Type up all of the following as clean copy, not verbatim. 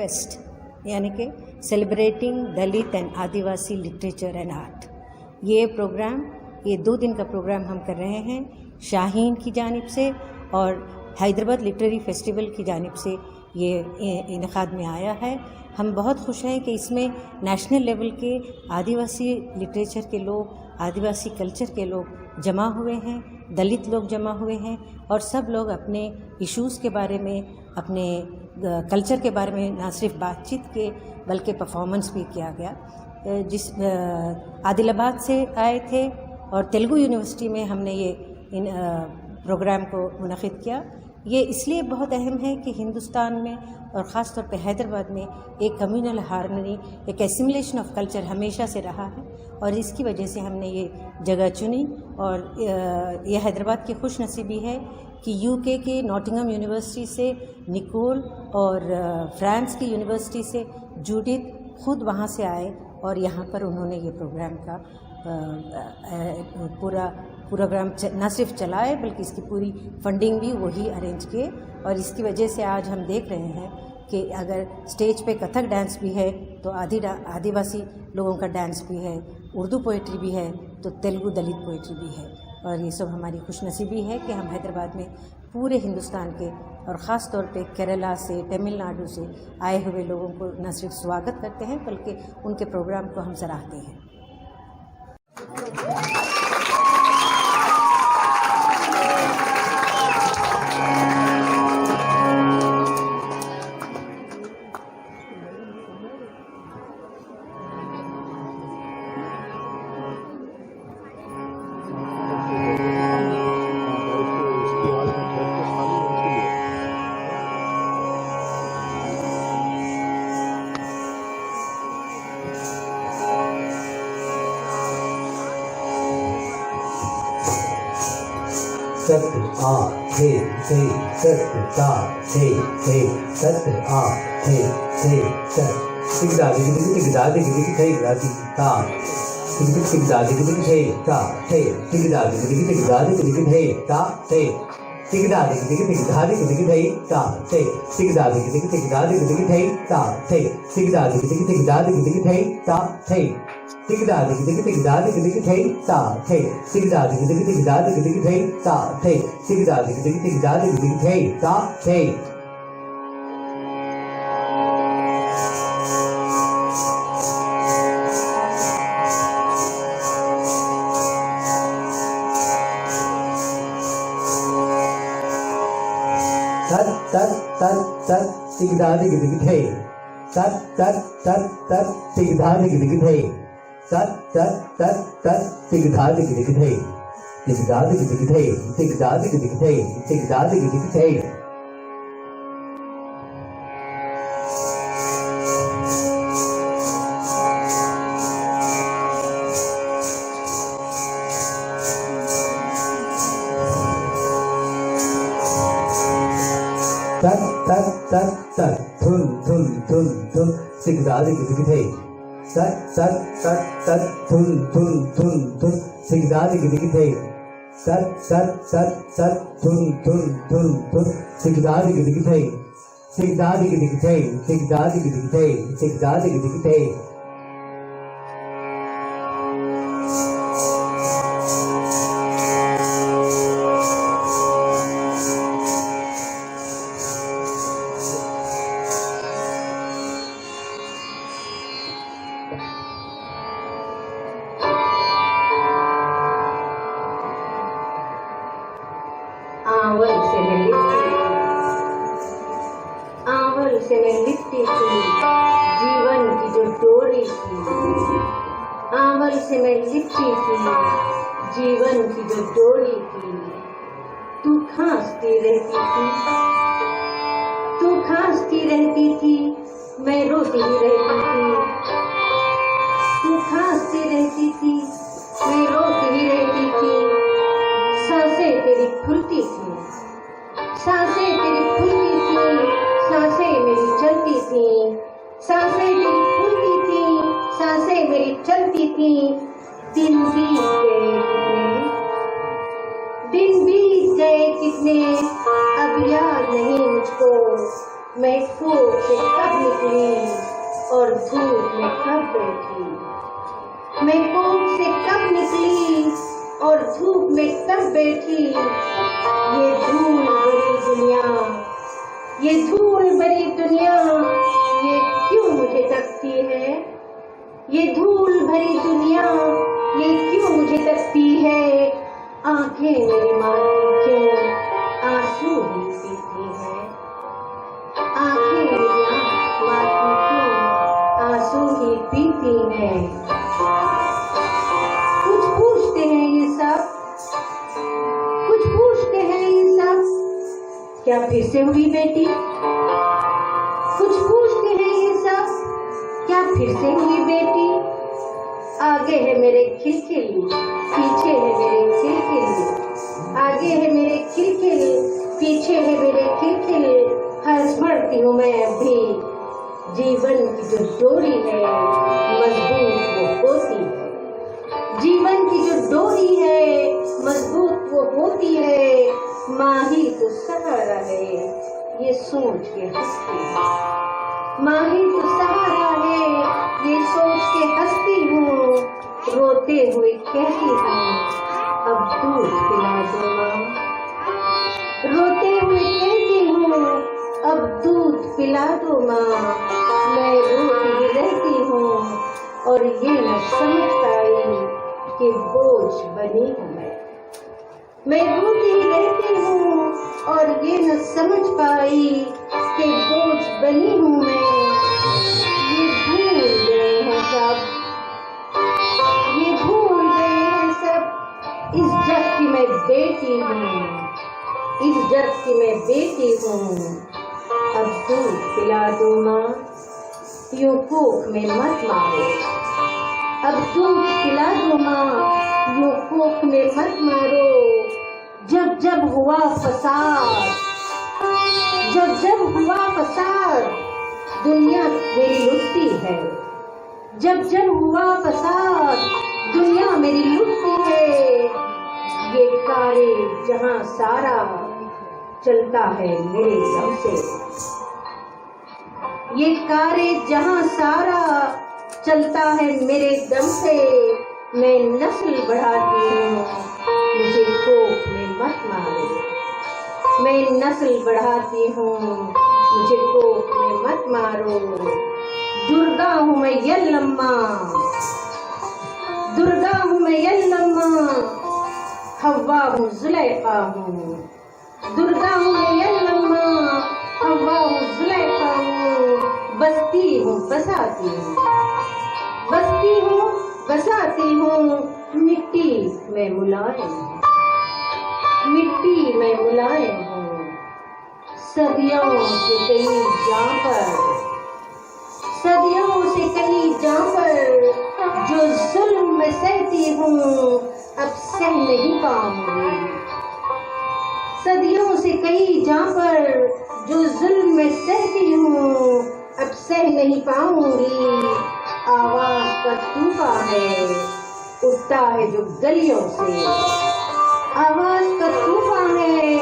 Fest, यानी कि celebrating Dalit and Adivasi literature and art. ये प्रोग्राम, ये 2 दिन का प्रोग्राम हम कर रहे हैं शाहीन की जानिब से और हैदराबाद लिटरेरी फेस्टिवल की जानिब से ये इनेकाद में आया है। हम बहुत खुश हैं कि इसमें नेशनल लेवल के आदिवासी लिटरेचर के लोग, आदिवासी कल्चर के लोग जमा हुए हैं, दलित लोग जमा हुए हैं और सब लोग अपने इश्यूज़ के बारे में, अपने कल्चर के बारे में ना सिर्फ बातचीत के बल्कि परफॉर्मेंस भी किया गया। जिस आदिलाबाद से आए थे और तेलुगु यूनिवर्सिटी में हमने ये इन प्रोग्राम को मुनक़िद किया। ये इसलिए बहुत अहम है कि हिंदुस्तान में और ख़ास तौर पे हैदराबाद में एक कम्युनल हार्मनी, एक एसिमुलेशन ऑफ कल्चर हमेशा से रहा है और इसकी वजह से हमने ये जगह चुनी। और ये हैदराबाद की खुशनसीबी है कि यूके के नॉटिंघम यूनिवर्सिटी से निकोल और फ्रांस की यूनिवर्सिटी से जूडिथ खुद वहाँ से आए और यहाँ पर उन्होंने ये प्रोग्राम का पूरा प्रोग्राम न सिर्फ चलाए बल्कि इसकी पूरी फंडिंग भी वही अरेंज किए। और इसकी वजह से आज हम देख रहे हैं कि अगर स्टेज पे कथक डांस भी है तो आदिवासी लोगों का डांस भी है, उर्दू पोइट्री भी है, तो तेलुगु दलित पोइट्री भी है। और ये सब हमारी खुशनसीबी है कि हम हैदराबाद में पूरे हिंदुस्तान के और ख़ास तौर पे केरला से, तमिलनाडु से आए हुए लोगों को न सिर्फ स्वागत करते हैं बल्कि उनके प्रोग्राम को हम सराहते हैं। सत्य आ थे सत्य ता थे सत्य आ थे सत्य सिगदा दिगदा थे राती ता सिगदा दिगदा थे ता थे सिगदा दिगदा थे ता थे सिगदा दिगदा थे ता थे सिगदा दिगदा थे ता थे सिगदा दिगदा थे ता थे सिगदा दिगदा थे ता थे सिगदा दिगदा थे ता थे सिगदा दिगदा थे ता थे। तत तत तत तत सिगदा थे तत तत तत तत सिगदा थे तत तत तत तत सिगदा थे सिगदा थे सिगदा थे सिगदा थे। तत तत तत तत धुन धुन धुन धुन सिगदा थे तत तत तत तत धुन धुन धुन धुन सिगदा थे तत तत तत तत धुन धुन धुन धुन सिगदा थे सिगदा थे सिगदा थे सिगदा थे। आंवल से मैं लिपटी थी जीवन की जो डोरी थी, आंवल से मैं लिपटी थी जीवन की जो डोरी थी। तू खांसती रहती थी मैं रोती ही रहती थी। तू खांसती रहती थी मैं रोती ही रहती थी। सांसें तेरी खुलती थी, सांसें तेरी खुलती थी, सांसें मेरी चलती थी, सांसें तेरी खुलती थी, सांसें मेरी चलती थी। दिन बीत गए कितने अब याद नहीं मुझको। मैं फूक से कब निकली और धूप में कब बैठी, मैं कोख से कब निकली और धूप में कब बैठी। ये धूल भरी दुनिया, ये धूल भरी दुनिया, ये क्यों मुझे तकती है। ये धूल भरी दुनिया, ये क्यों मुझे तकती है। आंखें मेरी माँ की क्यों आंसू ही पीती है। आंखें मेरी माँ की क्यों आंसू ही पीती है। कुछ पूछते हैं ये सब, कुछ पूछते हैं ये सब, क्या फिर से हुई बेटी। कुछ पूछते हैं ये सब, क्या फिर से हुई बेटी। आगे है मेरे खिलखिली, पीछे है मेरे खिलखिली, आगे है मेरे खिलखिली, पीछे है मेरे खिलखिली। हंस बढ़ती हूँ मैं अभी, जीवन की जो डोरी है मजबूत वो होती है। जीवन की जो डोरी है मजबूत वो होती है। माँ ही तो सहारा है ये सोच के हंसती हूँ। माँ ही तो सहारा है ये सोच के हंसती हूँ। रोते हुए कहती हूँ अब दूध पिला दो माँ। रोते हुए कहती हूँ अब दूध पिला दो माँ। मैं रोती रहती हूँ और ये न समझ पाई कि बोझ बनी हूँ मैं रोती रहती हूँ और ये न समझ पाई कि बोझ बनी हूँ मैं। ये भूल गए हैं सब, ये भूल गए हैं सब। इस जग की मैं बेटी हूँ, इस जग की मैं बेटी हूँ। अब दूध पिला दो माँ, यूं कोख में मत मारो। अब दूध पिला दो माँ, यूं कोख में मत मारो। जब जब हुआ फसाद, जब जब हुआ फसाद, दुनिया मेरी लुटती है। जब जब हुआ फसाद, दुनिया मेरी लुटती है। ये कारे जहां सारा चलता है मेरे दम से। ये कारे जहां सारा चलता है मेरे दम से। मैं नस्ल बढ़ाती हूँ, मुझे कोख में मत मारो। मैं नस्ल बढ़ाती हूँ, मुझे कोख में मत मारो। दुर्गा हूँ मैं यल्लम्मा, दुर्गा हूँ मैं यल्लम्मा। हव्वा हूँ जुलेखा हूँ, दुर्गा हूँ मैं यल्लम्मा। हव्वा हूँ जुलेखा हूँ। बसती हूँ बसाती हूँ, बसती हूँ बसाती हूँ। मिट्टी में मुलायम हूँ, मिट्टी में मुलायम हूँ। सदियों से कहीं जा पर, सदियों से कहीं जा पर जो जुल्म में सहती हूँ अब सह नहीं पाऊंगी। सदियों से कहीं जा पर जो जुल्म में सहती हूँ अब सह नहीं पाऊंगी। आवाज का तूफान है उठता है जो गलियों से। आवाज का तूफान है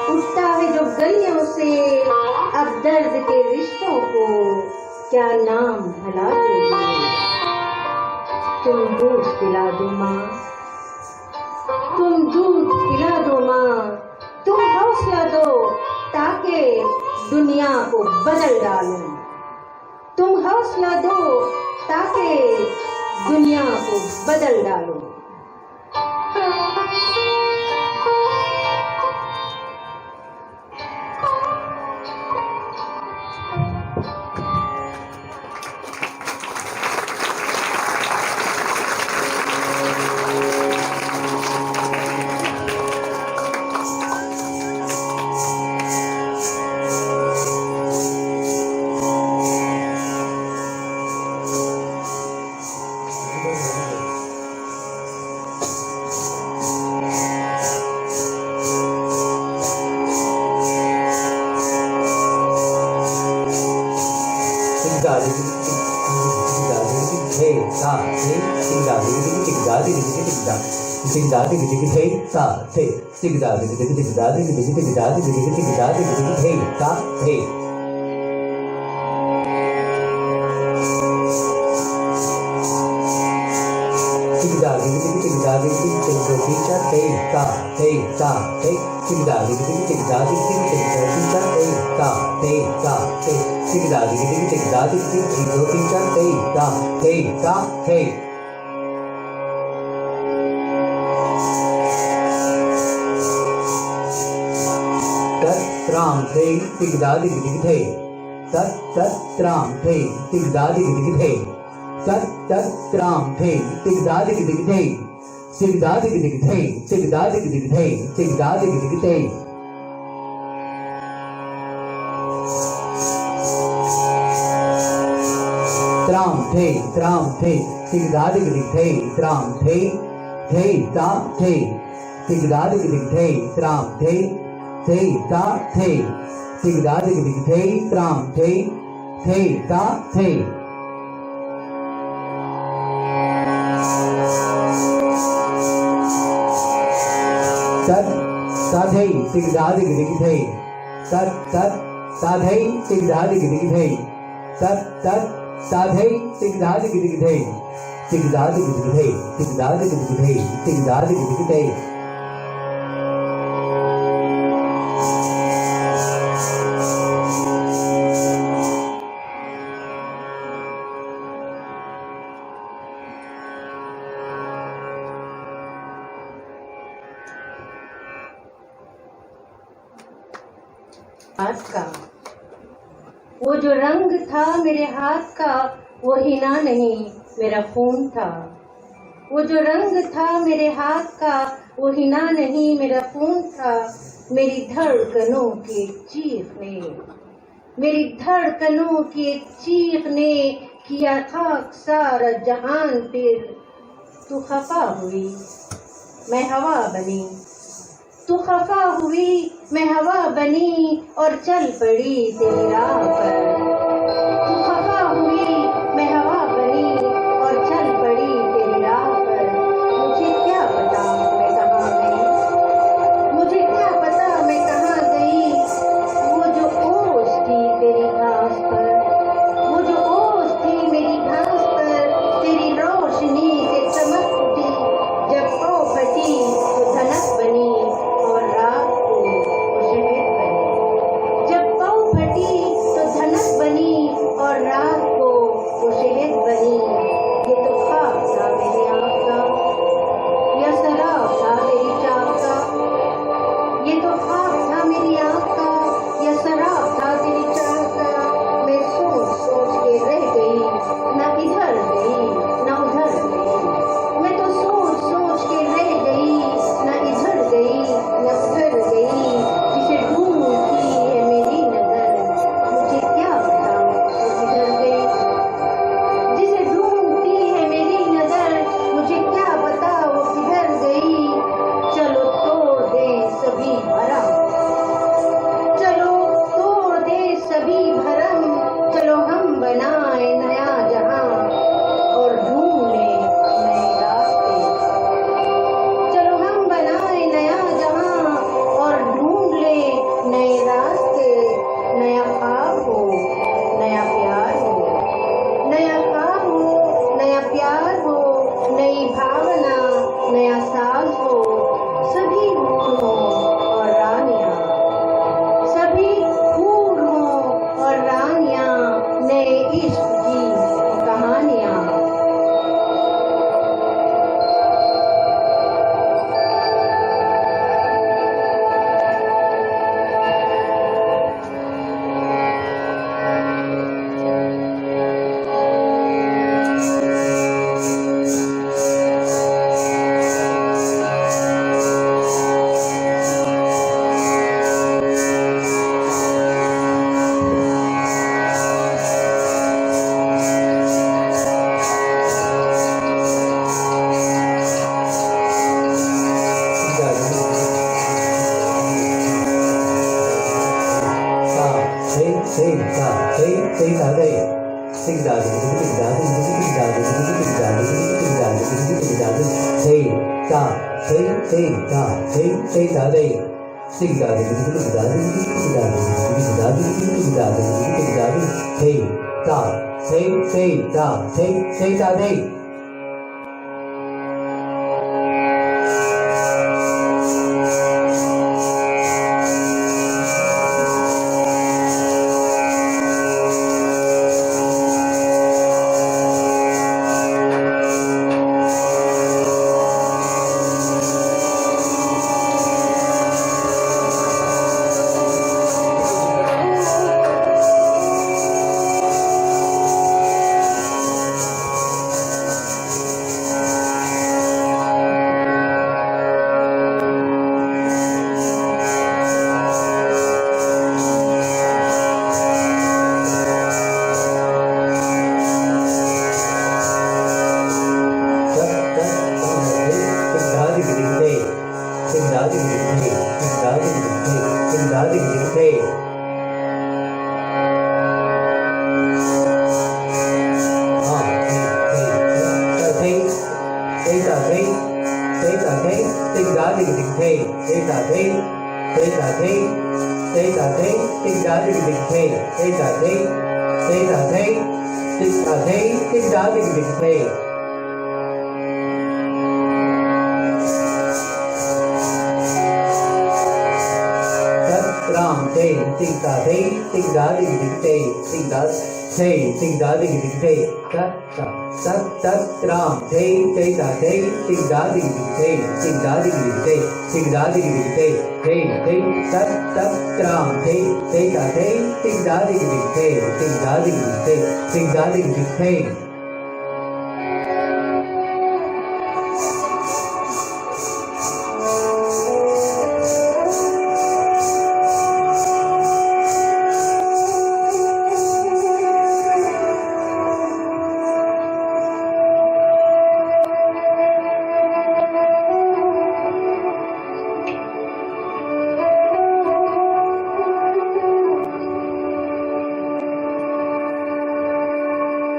उठता है जो गलियों से। अब दर्द के रिश्तों को क्या नाम भला दोगे। तुम दूध पिला दो माँ, तुम दूध पिला दो माँ। तुम हौसला दो ताकि दुनिया को बदल डालूं। तुम हौसला दो ताकि दुनिया को बदल डालूं। ते ता ते तिगदा दिगदी तिगदा दिगदी तिगदा तिगदा ते ता ते तिगदा दिगदी तिगदा दिगदी तिगदा ते ता ते त्राम थे तिगदा दिगदी थे तत् त्राम थे तिगदा दिगदी थे तत् त्राम थे तिगदा दिगदी थे तिगदा दिगदी थे तिगदा दिगदी थे तिगदा दिगदी थे त्राम थे तिगदा दिगदी थे त्राम थे ता थे तिगदा दिगदी थे त्राम थे ता थे तिगदा दिगदी थे त्राम थे ता थे तत् साधे तिगदा दिगदी थे तत् साधे तिगदा दिगदी थे तत् साधे तिगदा दिगदी थे तिगदा दिगदी थे तिगदा दिगदी थे तिगदा दिगदी थे हाथ का वो जो रंग था मेरे हाथ का वो हिना नहीं मेरा खून था। वो जो रंग था मेरे हाथ का वो हिना नहीं मेरा खून था। मेरी धड़कनों की एक चीख ने मेरी धड़कनों की एक चीख ने किया था सारा जहान फिर। तू खफा हुई मैं हवा बनी तू खफा हुई मैं हवा बनी और चल पड़ी तेरी राह पर। तू खफा हुई मैं हवा बनी और चल पड़ी तेरी राह पर। मुझे क्या पता मैं कहाँ गई मुझे क्या पता मैं कहाँ गई। वो जो ओस थी तेरी घास पर वो जो ओस थी मेरी घास पर तेरी रोशनी से चमक उठी। जब ओ फटी तो धनक बनी और रात को शहद बनी। जब पौ फटी तो धनक बनी और रात को वो शहद बनी। ये तो ख्वाब था मेरी आँख का या शराब था तेरी चाक का। ये तो ख्वाब था मेरी आँख का या शराब था तेरी चाक का। मैं सोच सोच के रह गई ना इधर गई ना उधर गई। मैं तो सोच सोच के रह गई ना इधर गई न उधर गई। जिसे ढूंढती है मेरी नजर मुझे क्या पता वो किधर गई। जिसे ढूंढती है मेरी नजर मुझे क्या पता वो किधर गई। चलो तोड़ दे सभी भरम चलो तोड़ दे सभी भरम। चलो हम बनाए नया जहां और ढूंढ ले नए रास्ते। चलो हम बनाए नया जहां और ढूंढ ले नए रास्ते। नया ख्वाब हो नया प्यार हो नया ख्वाब हो नया प्यार हो नई भावना नया साज हो। सभी फूल हो और रानियां सभी फूल हो और रानियां नए इश्क की कहानियां। thế ta thế thế ta thế thế ta thế tinh đá định định thế thế ta thế thế ta thế tinh ta thế tinh đá định định thế Ram thế tinh ta thế tinh đá định định thế tinh đá thế tinh đá định định thế Tat Ram thế thế ta thế tinh đá định định thế tinh đá định định thế tinh đá định định thế thế thế tat Ram thế thế ta thế tinh đá định định thế tinh đá định định thế tinh đá định định thế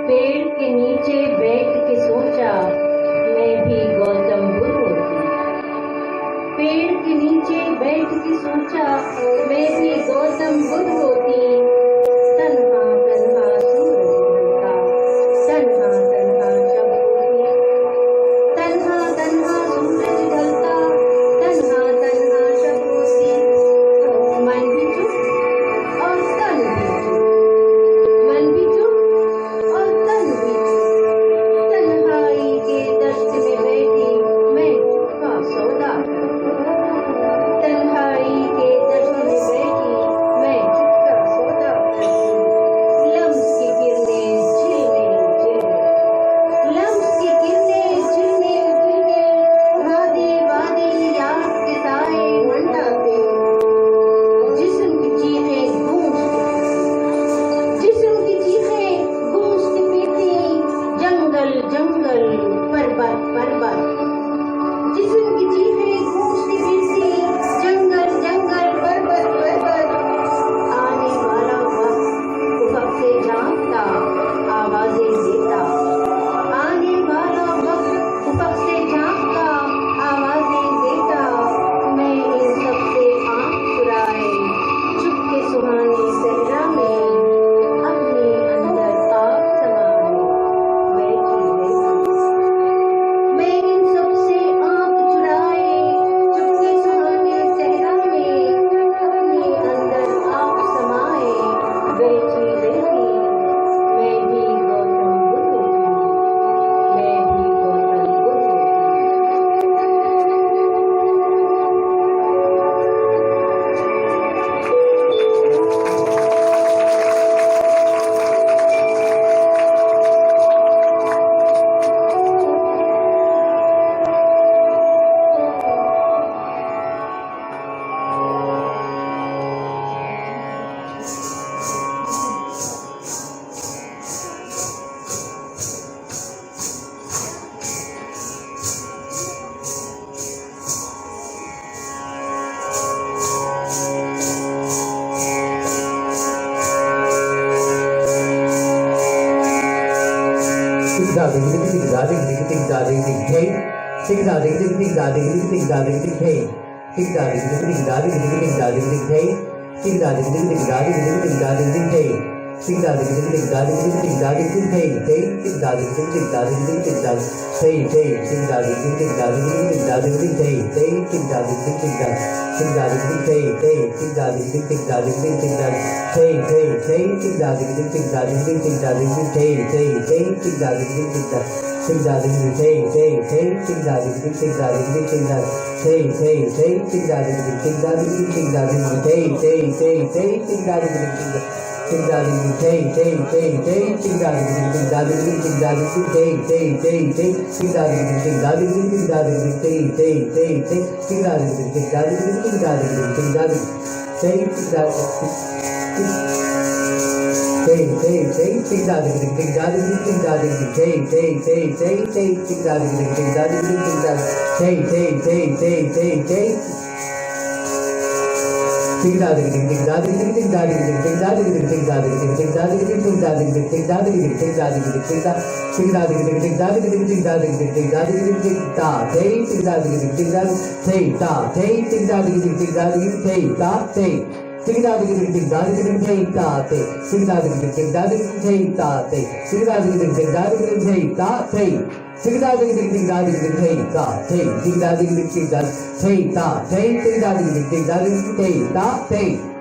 पेड़ के नीचे बैठ के सोचा मैं भी गौतम बुद्ध होती। पेड़ के नीचे बैठ के सोचा मैं भी गौतम बुद्ध होती। तन्हा तन्हा सूरज ढलता, तन्हा तन्हा शब होती। तन्हा तन्हा सूरज ढलता, तन्हा तन्हा शब होती। मन भी चुप और तन भी चुप, मन भी चुप और तन भी चुप। तन्हाई के दश्त में बैठी मैं चुपका सौदा करती। तन्हाई के दश्त में बैठी मैं चुपका सौदा करती। लम्स की किरणें झिलने झिलने, लम्स की किरणें झिलने झिलने, वादे वादे याद के साए मंडाते। जिस्म की चीखें जिस्म की चीखें गूंजती पीती, जंगल जंगल पर्वत पर्वत। जिस्म की चीखें गूंजती पीती, जंगल जंगल पर्वत पर्वत। आने वाला वक्त उफक से झांकता आवाजें देता। आने वाला वक्त उफक से झांकता आवाजें देता। मैं इन सब से आंख चुराए चुपके सुहानी सहरा में अपने अंदर आप समाए बैठी बैठी। मैं इन सब से आंख चुराए चुपके सुहानी सहरा में अपने अंदर आप समाए बैठी बैठी। मैं भी गौतम बुद्ध होती, मैं भी गौतम बुद्ध होती। Hey,